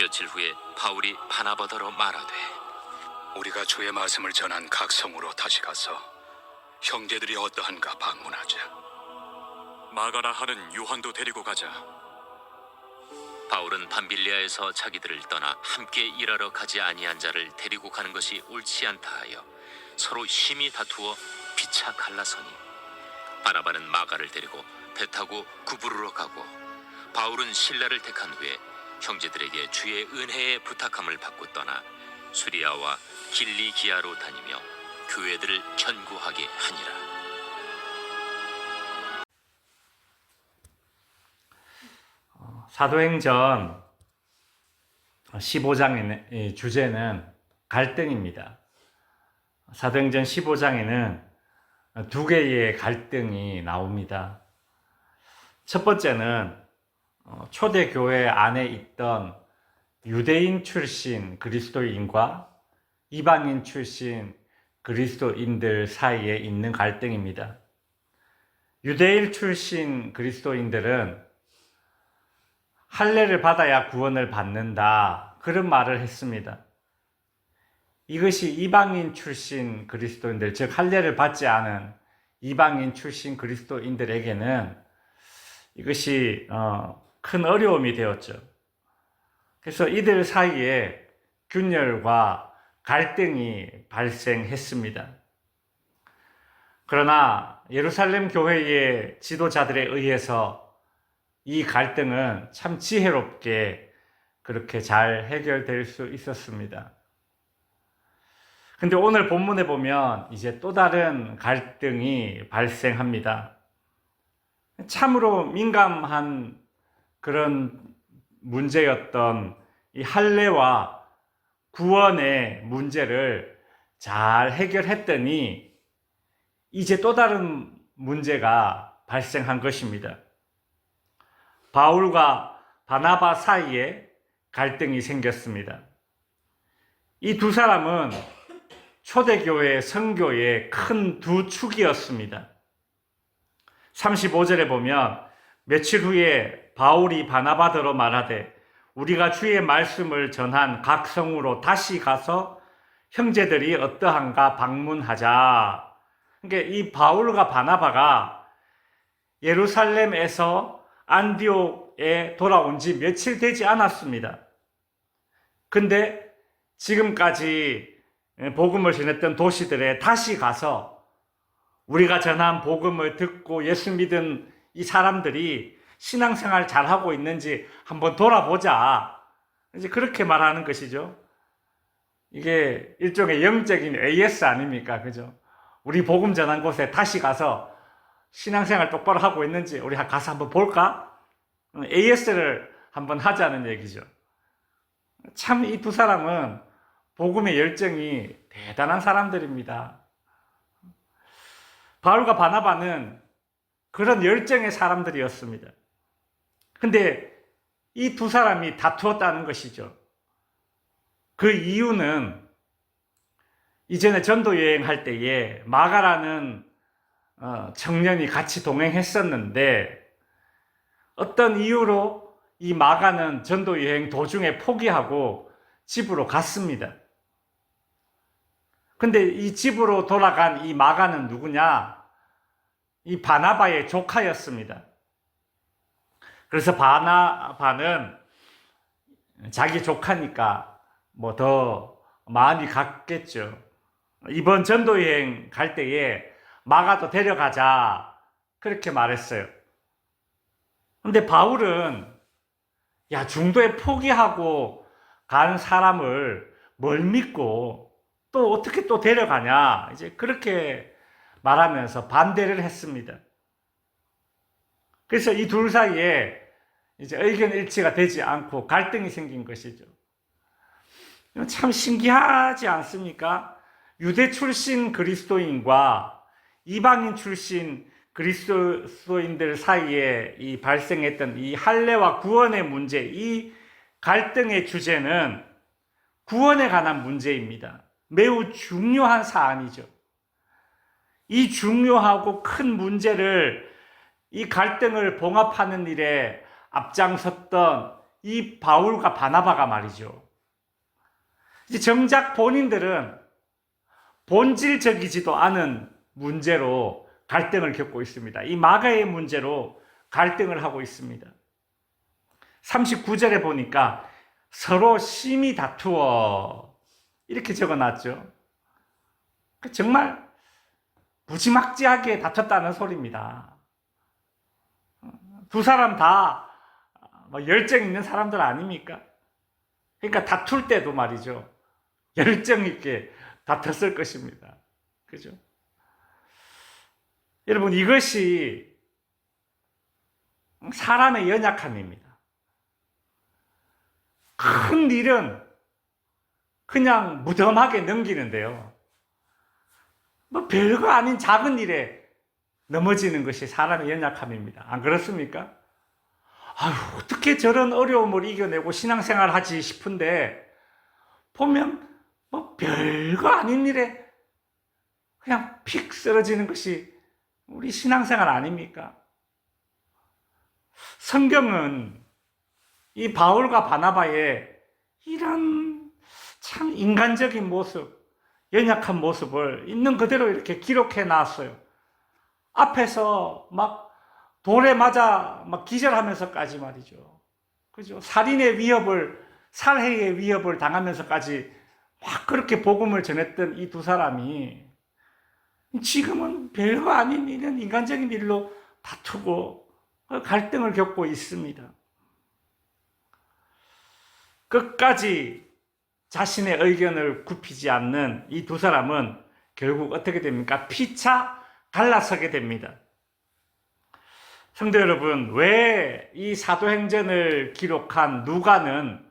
며칠 후에 바울이 바나바더러 말하되 우리가 주의 말씀을 전한 각 성으로 다시 가서 형제들이 어떠한가 방문하자. 마가라 하는 요한도 데리고 가자. 바울은 밤빌리아에서 자기들을 떠나 함께 일하러 가지 아니한 자를 데리고 가는 것이 옳지 않다 하여 서로 심히 다투어 피차 갈라서니 바나바는 마가를 데리고 배 타고 구부르러 가고 바울은 실라를 택한 후에 형제들에게 주의 은혜에 부탁함을 받고 떠나 수리아와 길리기아로 다니며 교회들을 견고하게 하니라. 사도행전 15장의 주제는 갈등입니다. 사도행전 15장에는 두 개의 갈등이 나옵니다. 첫 번째는 초대교회 안에 있던 유대인 출신 그리스도인과 이방인 출신 그리스도인들 사이에 있는 갈등입니다. 유대인 출신 그리스도인들은 할례를 받아야 구원을 받는다, 그런 말을 했습니다. 이것이 이방인 출신 그리스도인들, 즉 할례를 받지 않은 이방인 출신 그리스도인들에게는 이것이 큰 어려움이 되었죠. 그래서 이들 사이에 균열과 갈등이 발생했습니다. 그러나 예루살렘 교회의 지도자들에 의해서 이 갈등은 참 지혜롭게 그렇게 잘 해결될 수 있었습니다. 근데 오늘 본문에 보면 이제 또 다른 갈등이 발생합니다. 참으로 민감한 그런 문제였던 이 할례와 구원의 문제를 잘 해결했더니 이제 또 다른 문제가 발생한 것입니다. 바울과 바나바 사이에 갈등이 생겼습니다. 이 두 사람은 초대교회 선교의 큰 두 축이었습니다. 35절에 보면 며칠 후에 바울이 바나바더러 말하되 우리가 주의 말씀을 전한 각 성으로 다시 가서 형제들이 어떠한가 방문하자. 그러니까 이 바울과 바나바가 예루살렘에서 안디옥에 돌아온 지 며칠 되지 않았습니다. 근데 지금까지 복음을 전했던 도시들에 다시 가서 우리가 전한 복음을 듣고 예수 믿은 이 사람들이 신앙생활 잘하고 있는지 한번 돌아보자. 이제 그렇게 말하는 것이죠. 이게 일종의 영적인 AS 아닙니까? 그죠? 우리 복음 전한 곳에 다시 가서 신앙생활 똑바로 하고 있는지 우리 가서 한번 볼까? AS를 한번 하자는 얘기죠. 참 이 두 사람은 복음의 열정이 대단한 사람들입니다. 바울과 바나바는 그런 열정의 사람들이었습니다. 근데 이 두 사람이 다투었다는 것이죠. 그 이유는 이전에 전도 여행할 때에 마가라는 청년이 같이 동행했었는데 어떤 이유로 이 마가는 전도 여행 도중에 포기하고 집으로 갔습니다. 근데 이 집으로 돌아간 이 마가는 누구냐? 이 바나바의 조카였습니다. 그래서 바나바는 자기 조카니까 뭐 더 마음이 갔겠죠. 이번 전도 여행 갈 때에 마가도 데려가자, 그렇게 말했어요. 근데 바울은 야, 중도에 포기하고 간 사람을 뭘 믿고 또 어떻게 또 데려가냐, 이제 그렇게 말하면서 반대를 했습니다. 그래서 이 둘 사이에 이제 의견 일치가 되지 않고 갈등이 생긴 것이죠. 참 신기하지 않습니까? 유대 출신 그리스도인과 이방인 출신 그리스도인들 사이에 이 발생했던 이 할례와 구원의 문제, 이 갈등의 주제는 구원에 관한 문제입니다. 매우 중요한 사안이죠. 이 중요하고 큰 문제를, 이 갈등을 봉합하는 일에 앞장섰던 이 바울과 바나바가 말이죠. 이제 정작 본인들은 본질적이지도 않은 문제로 갈등을 겪고 있습니다. 이 마가의 문제로 갈등을 하고 있습니다. 39절에 보니까 서로 심히 다투어 이렇게 적어놨죠. 정말 무지막지하게 다퉜다는 소리입니다. 두 사람 다 열정 있는 사람들 아닙니까? 그러니까 다툴 때도 말이죠. 열정 있게 다퉜을 것입니다. 그죠? 여러분, 이것이 사람의 연약함입니다. 큰 일은 그냥 무덤하게 넘기는데요. 뭐 별거 아닌 작은 일에 넘어지는 것이 사람의 연약함입니다. 안 그렇습니까? 아유, 어떻게 저런 어려움을 이겨내고 신앙생활 하지 싶은데 보면 뭐 별거 아닌 일에 그냥 픽 쓰러지는 것이 우리 신앙생활 아닙니까? 성경은 이 바울과 바나바의 이런 참 인간적인 모습, 연약한 모습을 있는 그대로 이렇게 기록해 놨어요. 앞에서 막 돌에 맞아 막 기절하면서까지 말이죠. 그죠? 살해의 위협을 당하면서까지 막 그렇게 복음을 전했던 이 두 사람이 지금은 별거 아닌 이런 인간적인 일로 다투고 갈등을 겪고 있습니다. 끝까지 자신의 의견을 굽히지 않는 이 두 사람은 결국 어떻게 됩니까? 피차 갈라서게 됩니다. 성도 여러분, 왜 이 사도행전을 기록한 누가는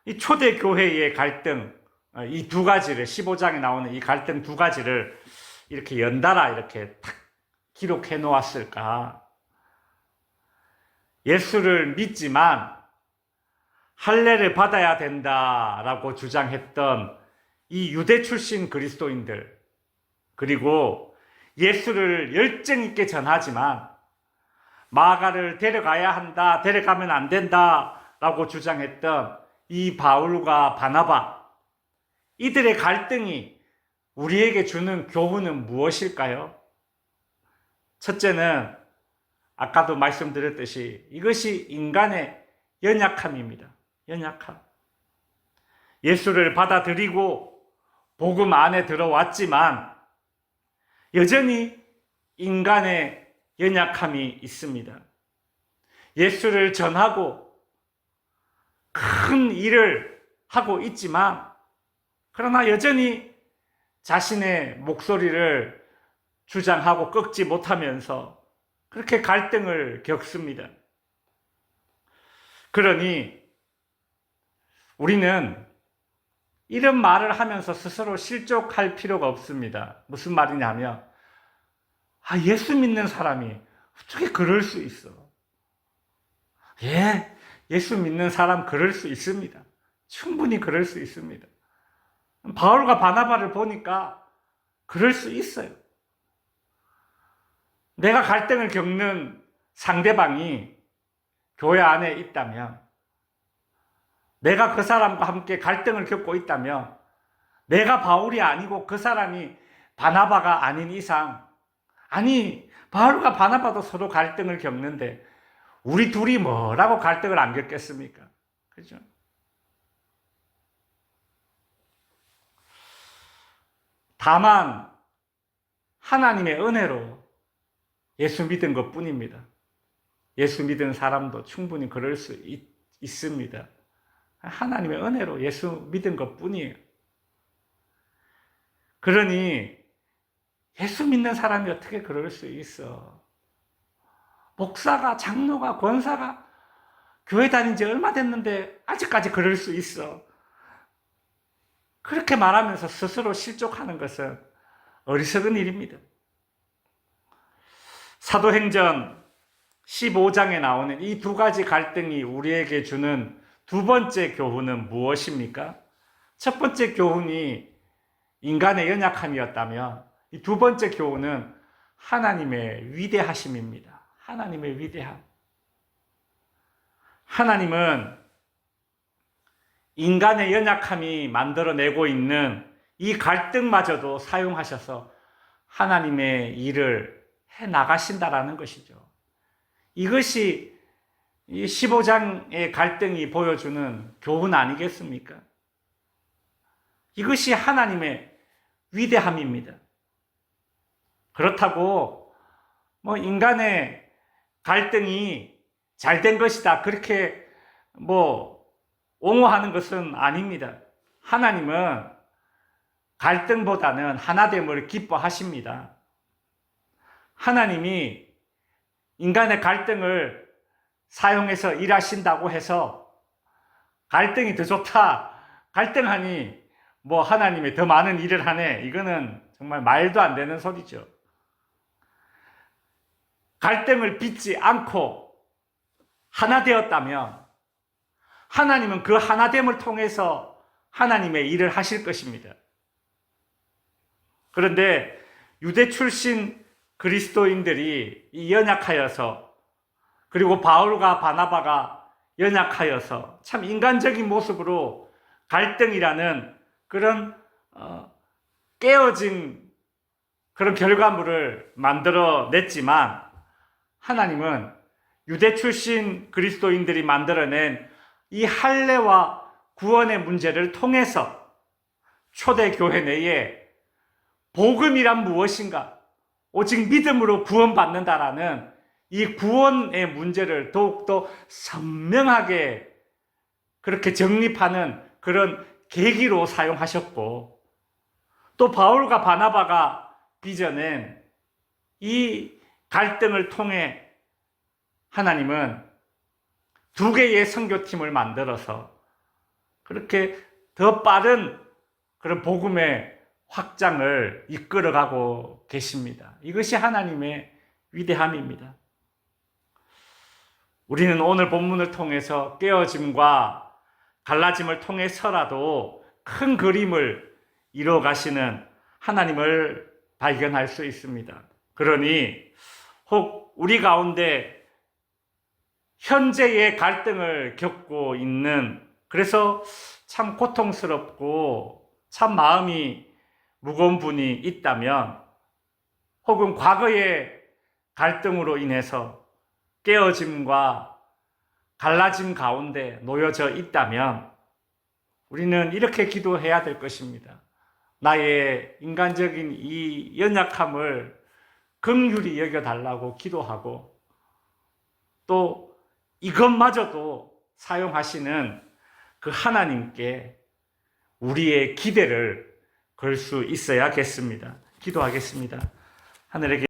이 초대교회의 갈등, 이 두 가지를, 15장에 나오는 이 갈등 두 가지를 이렇게 연달아 이렇게 탁 기록해 놓았을까? 예수를 믿지만 할례를 받아야 된다라고 주장했던 이 유대 출신 그리스도인들, 그리고 예수를 열정 있게 전하지만 마가를 데려가야 한다, 데려가면 안 된다라고 주장했던 이 바울과 바나바, 이들의 갈등이 우리에게 주는 교훈은 무엇일까요? 첫째는 아까도 말씀드렸듯이 이것이 인간의 연약함입니다. 연약함. 예수를 받아들이고 복음 안에 들어왔지만 여전히 인간의 연약함이 있습니다. 예수를 전하고 큰 일을 하고 있지만 그러나 여전히 자신의 목소리를 주장하고 꺾지 못하면서 그렇게 갈등을 겪습니다. 그러니 우리는 이런 말을 하면서 스스로 실족할 필요가 없습니다. 무슨 말이냐면, 예수 믿는 사람이 어떻게 그럴 수 있어? 예수 믿는 사람 그럴 수 있습니다. 충분히 그럴 수 있습니다. 바울과 바나바를 보니까 그럴 수 있어요. 내가 갈등을 겪는 상대방이 교회 안에 있다면, 내가 그 사람과 함께 갈등을 겪고 있다면, 내가 바울이 아니고 그 사람이 바나바가 아닌 이상, 아니, 바울과 바나바도 서로 갈등을 겪는데 우리 둘이 뭐라고 갈등을 안 겪겠습니까? 그죠? 다만 하나님의 은혜로 예수 믿은 것 뿐입니다. 예수 믿은 사람도 충분히 그럴 수 있습니다. 하나님의 은혜로 예수 믿은 것 뿐이에요. 그러니 예수 믿는 사람이 어떻게 그럴 수 있어? 목사가, 장로가, 권사가 교회 다닌 지 얼마 됐는데 아직까지 그럴 수 있어. 그렇게 말하면서 스스로 실족하는 것은 어리석은 일입니다. 사도행전 15장에 나오는 이 두 가지 갈등이 우리에게 주는 두 번째 교훈은 무엇입니까? 첫 번째 교훈이 인간의 연약함이었다면 이 두 번째 교훈은 하나님의 위대하심입니다. 하나님의 위대함. 하나님은 인간의 연약함이 만들어내고 있는 이 갈등마저도 사용하셔서 하나님의 일을 해 나가신다라는 것이죠. 이것이 이 15장의 갈등이 보여주는 교훈 아니겠습니까? 이것이 하나님의 위대함입니다. 그렇다고 뭐 인간의 갈등이 잘된 것이다 그렇게 뭐 옹호하는 것은 아닙니다. 하나님은 갈등보다는 하나됨을 기뻐하십니다. 하나님이 인간의 갈등을 사용해서 일하신다고 해서 갈등이 더 좋다, 갈등하니 뭐 하나님이 더 많은 일을 하네, 이거는 정말 말도 안 되는 소리죠. 갈등을 빚지 않고 하나 되었다면 하나님은 그 하나됨을 통해서 하나님의 일을 하실 것입니다. 그런데 유대 출신 그리스도인들이 이 연약하여서, 그리고 바울과 바나바가 연약하여서 참 인간적인 모습으로 갈등이라는 그런 깨어진 그런 결과물을 만들어냈지만, 하나님은 유대 출신 그리스도인들이 만들어낸 이 할례와 구원의 문제를 통해서 초대교회 내에 복음이란 무엇인가, 오직 믿음으로 구원받는다라는 이 구원의 문제를 더욱더 선명하게 그렇게 정립하는 그런 계기로 사용하셨고, 또 바울과 바나바가 빚어낸 이 갈등을 통해 하나님은 두 개의 선교팀을 만들어서 그렇게 더 빠른 그런 복음의 확장을 이끌어가고 계십니다. 이것이 하나님의 위대함입니다. 우리는 오늘 본문을 통해서 깨어짐과 갈라짐을 통해서라도 큰 그림을 이뤄가시는 하나님을 발견할 수 있습니다. 그러니 혹 우리 가운데 현재의 갈등을 겪고 있는, 그래서 참 고통스럽고 참 마음이 무거운 분이 있다면, 혹은 과거의 갈등으로 인해서 깨어짐과 갈라짐 가운데 놓여져 있다면 우리는 이렇게 기도해야 될 것입니다. 나의 인간적인 이 연약함을 긍휼히 여겨달라고 기도하고, 또 이것마저도 사용하시는 그 하나님께 우리의 기대를 걸 수 있어야겠습니다. 기도하겠습니다. 하늘의